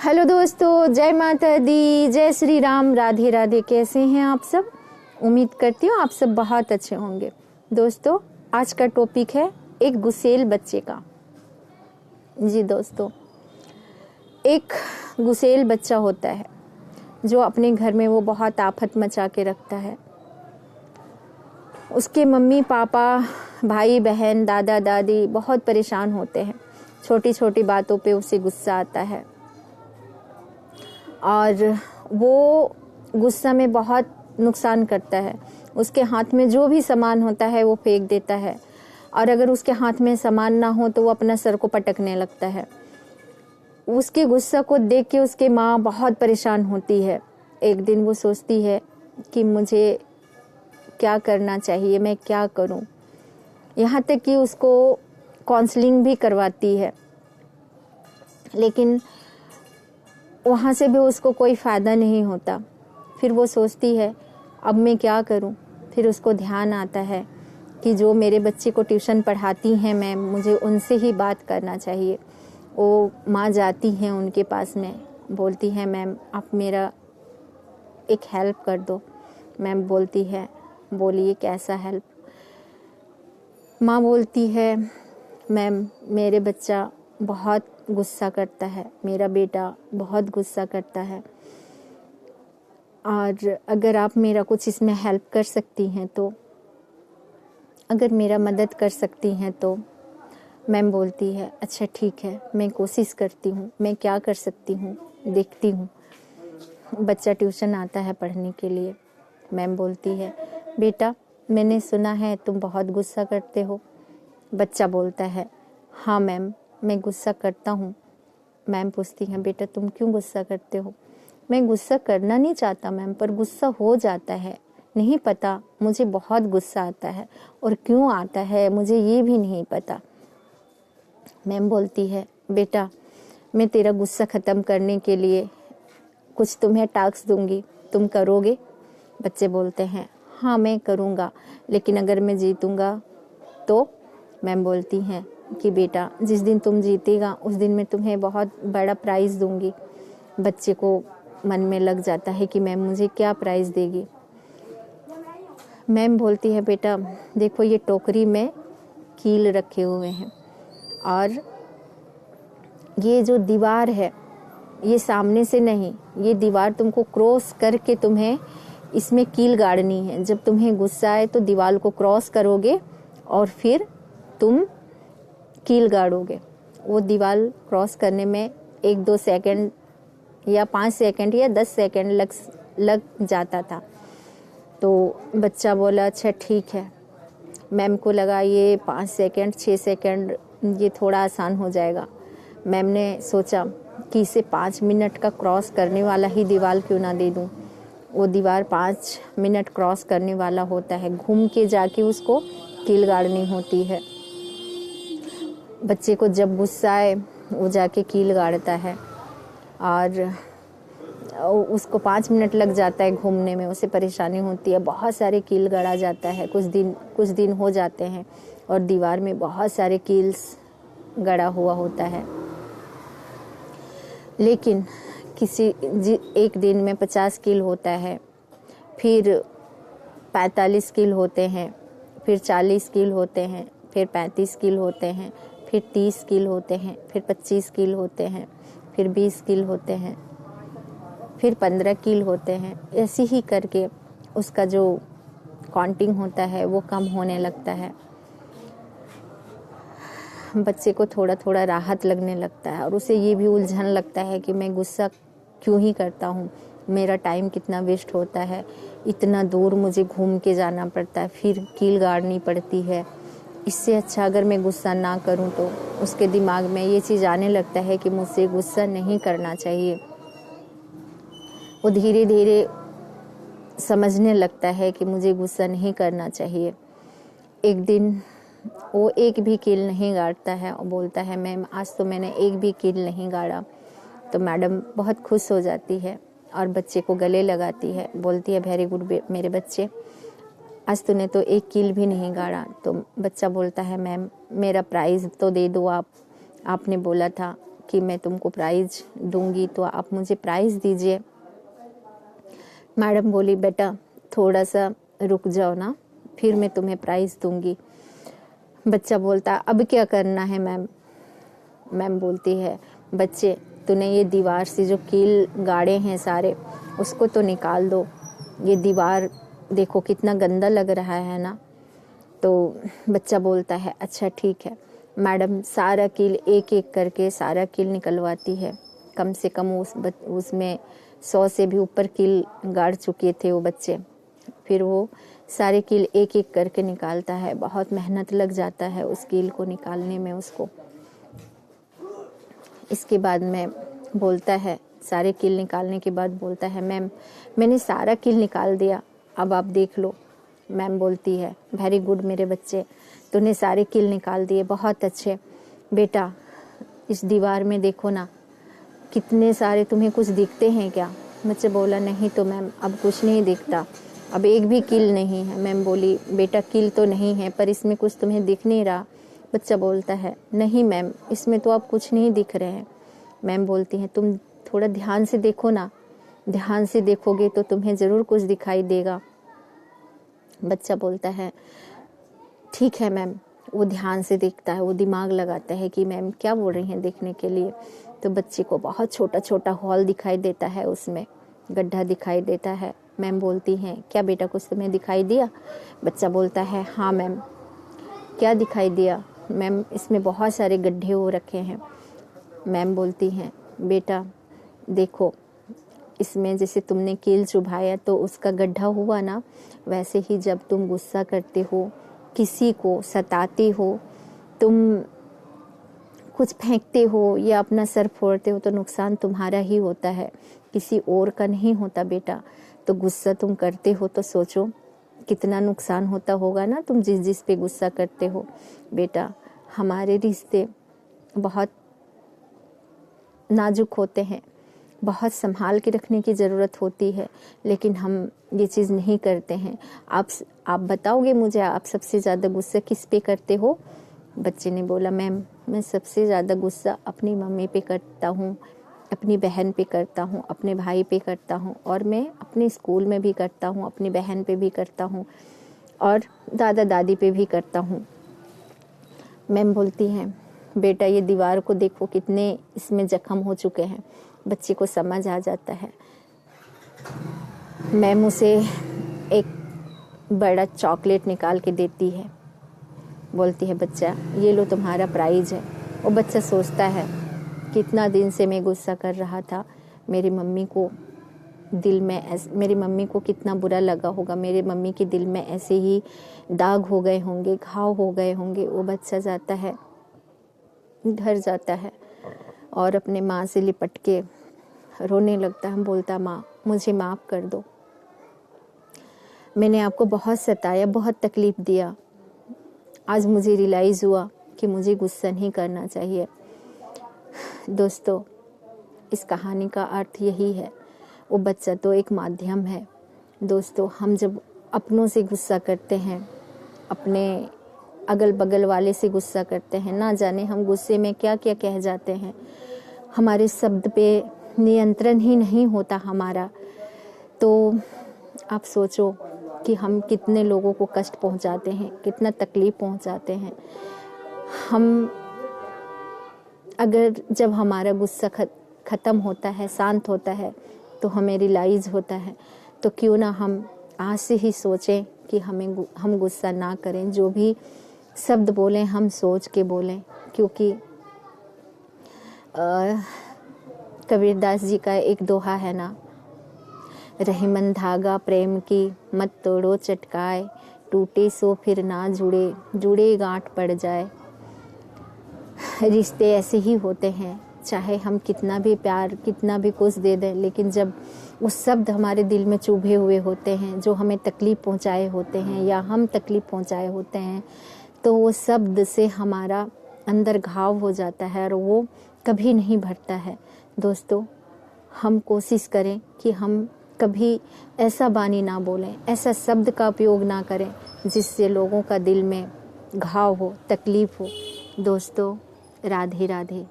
Hello दोस्तों, जय माता दी, जय श्री राम, राधे राधे। कैसे हैं आप सब? उम्मीद करती हूँ आप सब बहुत अच्छे होंगे। दोस्तों, आज का टॉपिक है एक गुस्सेल बच्चे का। जी दोस्तों, एक गुस्सेल बच्चा होता है जो अपने घर में वो बहुत आफत मचा के रखता है। उसके मम्मी पापा, भाई बहन, दादा दादी बहुत परेशान होते हैं। छोटी छोटी बातों पे उसे गुस्सा आता है और वो गुस्सा में बहुत नुकसान करता है। उसके हाथ में जो भी सामान होता है वो फेंक देता है, और अगर उसके हाथ में सामान ना हो तो वो अपना सर को पटकने लगता है। उसके गुस्सा को देख के उसके माँ बहुत परेशान होती है। एक दिन वो सोचती है कि मुझे क्या करना चाहिए, मैं क्या करूं। यहाँ तक कि उसको काउंसलिंग भी करवाती है, लेकिन वहाँ से भी उसको कोई फ़ायदा नहीं होता। फिर वो सोचती है अब मैं क्या करूं। फिर उसको ध्यान आता है कि जो मेरे बच्चे को ट्यूशन पढ़ाती हैं मैम, मुझे उनसे ही बात करना चाहिए। वो माँ जाती हैं उनके पास में, बोलती है मैम आप मेरा एक हेल्प कर दो। मैम बोलती है बोलिए कैसा हेल्प। माँ बोलती है मैम मेरे बच्चा बहुत गुस्सा करता है, मेरा बेटा बहुत गुस्सा करता है, और अगर आप मेरा कुछ इसमें हेल्प कर सकती हैं तो, अगर मेरा मदद कर सकती हैं तो। मैम बोलती है अच्छा ठीक है, मैं कोशिश करती हूँ, मैं क्या कर सकती हूँ देखती हूँ। बच्चा ट्यूशन आता है पढ़ने के लिए। मैम बोलती है बेटा मैंने सुना है तुम बहुत गुस्सा करते हो। बच्चा बोलता है हाँ मैम मैं गुस्सा करता हूँ। मैम पूछती हैं बेटा तुम क्यों गुस्सा करते हो? मैं गुस्सा करना नहीं चाहता मैम, पर गुस्सा हो जाता है, नहीं पता, मुझे बहुत गुस्सा आता है, और क्यों आता है मुझे ये भी नहीं पता। मैम बोलती है बेटा मैं तेरा गुस्सा ख़त्म करने के लिए कुछ तुम्हें टास्क दूंगी, तुम करोगे? बच्चे बोलते हैं हाँ मैं करूँगा, लेकिन अगर मैं जीतूँगा तो? मैम बोलती हैं कि बेटा जिस दिन तुम जीतेगा उस दिन मैं तुम्हें बहुत बड़ा प्राइज़ दूंगी। बच्चे को मन में लग जाता है कि मैम मुझे क्या प्राइज़ देगी। मैम बोलती है बेटा देखो ये टोकरी में कील रखे हुए हैं, और ये जो दीवार है ये सामने से नहीं, ये दीवार तुमको क्रॉस करके तुम्हें इसमें कील गाड़नी है। जब तुम्हें गुस्सा आए तो दीवार को क्रॉस करोगे और फिर तुम कील गाड़ोगे। वो दीवार क्रॉस करने में 1-2 सेकंड या 5 सेकंड या 10 सेकंड लग जाता था। तो बच्चा बोला अच्छा ठीक है। मैम को लगा ये 5 सेकंड 6 सेकंड ये थोड़ा आसान हो जाएगा। मैम ने सोचा कि इसे 5 मिनट का क्रॉस करने वाला ही दीवार क्यों ना दे दूं। वो दीवार 5 मिनट क्रॉस करने वाला होता है, घूम के जाके उसको कील गाड़नी होती है। बच्चे को जब गुस्सा आए वो जाके कील गाड़ता है, और उसको 5 मिनट लग जाता है घूमने में, उसे परेशानी होती है, बहुत सारे कील गड़ा जाता है। कुछ दिन हो जाते हैं और दीवार में बहुत सारे कील्स गड़ा हुआ होता है। लेकिन एक दिन में 50 कील होता है, फिर 45 कील होते हैं, फिर 40 कील होते हैं, फिर 35 कील होते हैं, फिर 30 कील होते हैं, फिर 25 कील होते हैं, फिर 20 कील होते हैं, फिर 15 कील होते हैं। ऐसे ही करके उसका जो काउंटिंग होता है वो कम होने लगता है। बच्चे को थोड़ा थोड़ा राहत लगने लगता है, और उसे ये भी उलझन लगता है कि मैं गुस्सा क्यों ही करता हूँ, मेरा टाइम कितना वेस्ट होता है, इतना दूर मुझे घूम के जाना पड़ता है, फिर कील गाड़नी पड़ती है। इससे अच्छा अगर मैं गुस्सा ना करूं तो। उसके दिमाग में ये चीज़ आने लगता है कि मुझसे गुस्सा नहीं करना चाहिए। वो धीरे धीरे समझने लगता है कि मुझे गुस्सा नहीं करना चाहिए। एक दिन वो एक भी कील नहीं गाड़ता है और बोलता है मैम आज तो मैंने एक भी कील नहीं गाड़ा। तो मैडम बहुत खुश हो जाती है और बच्चे को गले लगाती है, बोलती है वेरी गुड मेरे बच्चे, आज तूने तो एक कील भी नहीं गाड़ा। तो बच्चा बोलता है मैम मेरा प्राइज़ तो दे दो, आपने बोला था कि मैं तुमको प्राइज़ दूंगी तो आप मुझे प्राइज़ दीजिए। मैडम बोली बेटा थोड़ा सा रुक जाओ ना, फिर मैं तुम्हें प्राइज़ दूंगी। बच्चा बोलता अब क्या करना है मैम? मैम बोलती है बच्चे तूने ये दीवार से जो कील गाड़े हैं सारे उसको तो निकाल दो। ये दीवार देखो कितना गंदा लग रहा है ना। तो बच्चा बोलता है अच्छा ठीक है। मैडम सारा कील एक एक करके सारा कील निकलवाती है। कम से कम उसमें 100 से भी ऊपर कील गाड़ चुके थे वो बच्चे। फिर वो सारे कील एक एक करके निकालता है। बहुत मेहनत लग जाता है उस कील को निकालने में उसको। इसके बाद में बोलता है, सारे कील निकालने के बाद बोलता है मैम मैंने सारा कील निकाल दिया, अब आप देख लो। मैम बोलती है वेरी गुड मेरे बच्चे, तूने सारे कील निकाल दिए, बहुत अच्छे। बेटा इस दीवार में देखो ना कितने सारे, तुम्हें कुछ दिखते हैं क्या? बच्चे बोला नहीं तो मैम अब कुछ नहीं दिखता, अब एक भी कील नहीं है। मैम बोली बेटा कील तो नहीं है पर इसमें कुछ तुम्हें दिख नहीं रहा। बच्चा बोलता है नहीं मैम इसमें तो अब कुछ नहीं दिख रहे हैं। मैम बोलती हैं तुम थोड़ा ध्यान से देखो ना, ध्यान से देखोगे तो तुम्हें ज़रूर कुछ दिखाई देगा। बच्चा बोलता है ठीक है मैम। वो ध्यान से देखता है, वो दिमाग लगाता है कि मैम क्या बोल रही हैं देखने के लिए। तो बच्चे को बहुत छोटा छोटा हॉल दिखाई देता है, उसमें गड्ढा दिखाई देता है। मैम बोलती हैं क्या बेटा कुछ तुम्हें दिखाई दिया? बच्चा बोलता है हाँ मैम। क्या दिखाई दिया? मैम इसमें बहुत सारे गड्ढे हो रखे हैं। मैम बोलती हैं बेटा देखो इसमें जैसे तुमने कील चुभाया तो उसका गड्ढा हुआ ना, वैसे ही जब तुम गुस्सा करते हो, किसी को सताते हो, तुम कुछ फेंकते हो या अपना सर फोड़ते हो तो नुकसान तुम्हारा ही होता है, किसी और का नहीं होता बेटा। तो गुस्सा तुम करते हो तो सोचो कितना नुकसान होता होगा ना, तुम जिस जिस पे गुस्सा करते हो। बेटा हमारे रिश्ते बहुत नाजुक होते हैं, बहुत संभाल के रखने की ज़रूरत होती है, लेकिन हम ये चीज़ नहीं करते हैं। आप बताओगे मुझे आप सबसे ज़्यादा गुस्सा किस पे करते हो? बच्चे ने बोला मैम मैं सबसे ज़्यादा गुस्सा अपनी मम्मी पे करता हूँ, अपनी बहन पे करता हूँ, अपने भाई पे करता हूँ, और मैं अपने स्कूल में भी करता हूँ, अपनी बहन पे भी करता हूँ, और दादा दादी पे भी करता हूँ। मैम बोलती हैं बेटा ये दीवार को देखो कितने इसमें जख्म हो चुके हैं। बच्चे को समझ आ जाता है। मैम उसे एक बड़ा चॉकलेट निकाल के देती है, बोलती है बच्चा ये लो तुम्हारा प्राइज़ है। वो बच्चा सोचता है कितना दिन से मैं गुस्सा कर रहा था, मेरी मम्मी को मेरी मम्मी को कितना बुरा लगा होगा, मेरे मम्मी के दिल में ऐसे ही दाग हो गए होंगे, घाव हो गए होंगे। वो बच्चा जाता है, घर जाता है और अपने माँ से लिपट के रोने लगता है। बोलता माँ मुझे माफ़ कर दो, मैंने आपको बहुत सताया, बहुत तकलीफ़ दिया। आज मुझे रियलाइज़ हुआ कि मुझे गुस्सा नहीं करना चाहिए। दोस्तों इस कहानी का अर्थ यही है, वो बच्चा तो एक माध्यम है। दोस्तों हम जब अपनों से गुस्सा करते हैं, अपने अगल बगल वाले से गुस्सा करते हैं, ना जाने हम गुस्से में क्या क्या कह जाते हैं, हमारे शब्द पे नियंत्रण ही नहीं होता हमारा। तो आप सोचो कि हम कितने लोगों को कष्ट पहुंचाते हैं, कितना तकलीफ़ पहुंचाते हैं। हम अगर जब हमारा गुस्सा ख़त्म होता है, शांत होता है, तो हमें रियलाइज़ होता है, तो क्यों ना हम आज से ही सोचें कि हम गुस्सा ना करें। जो भी शब्द बोलें हम सोच के बोलें, क्योंकि कबीरदास जी का एक दोहा है ना, रहीमन धागा प्रेम की मत तोड़ो चटकाए, टूटे सो फिर ना जुड़े, जुड़े गांठ पड़ जाए। रिश्ते ऐसे ही होते हैं, चाहे हम कितना भी प्यार कितना भी कुछ दे दें, लेकिन जब उस शब्द हमारे दिल में चुभे हुए होते हैं, जो हमें तकलीफ़ पहुंचाए होते हैं या हम तकलीफ़ पहुंचाए होते हैं, तो वो शब्द से हमारा अंदर घाव हो जाता है और वो कभी नहीं भरता है। दोस्तों हम कोशिश करें कि हम कभी ऐसा वाणी ना बोलें, ऐसा शब्द का उपयोग ना करें जिससे लोगों का दिल में घाव हो, तकलीफ़ हो। दोस्तों राधे राधे।